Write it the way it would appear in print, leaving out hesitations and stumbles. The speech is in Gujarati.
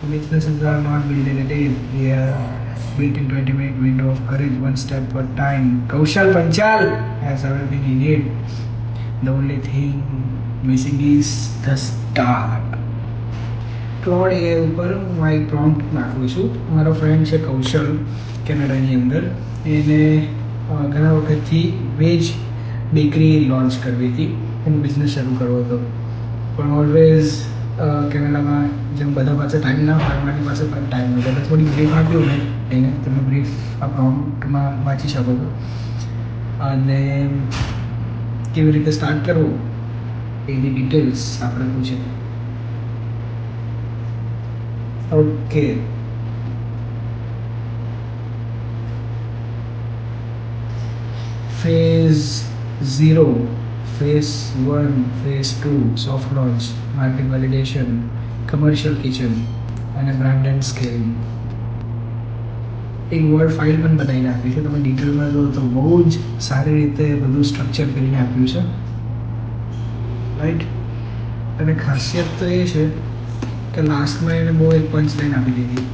Businesses are not built in a day. They are built in 20-minute window of courage, one step at a time. Kaushal Panchal has everything he needs. The only thing missing is the start. ક્લોડ એ ઉપર હું એક પ્રોમ્પ્ટ નાખું છું. મારો ફ્રેન્ડ છે કૌશલ, કેનેડાની અંદર. એને ઘણા વખતથી વેજ બેકરી લોન્ચ કરવી હતી, એનો બિઝનેસ શરૂ કરવો હતો. પણ ઓલવેઝ કેનેડામાં જેમ બધા પાસે ટાઈમ ના હોય, મારી પાસે પણ ટાઈમ હોય. એટલે થોડી બ્રીફ આપ્યું મેં એને. તમે બ્રીફ આ પ્રોમ્પ્ટમાં વાંચી શકો છો. અને કેવી રીતે સ્ટાર્ટ કરવું એની ડિટેલ્સ આપણે પૂછે. Okay, phase 0, phase 1, phase 2 soft launch, market validation, commercial kitchen અને બ્રાન્ડ એન્ડ સ્કેલિંગ. એક વર્ડ ફાઇલ પણ બનાવીને આપી છે. તમે ડિટેલમાં જો તો બહુ જ સારી રીતે બધું સ્ટ્રક્ચર કરીને આપ્યું છે, રાઈટ. અને ખાસિયત તો એ છે કે લાસ્ટમાં એને બહુ એક પંચ લાઈન આપી દીધી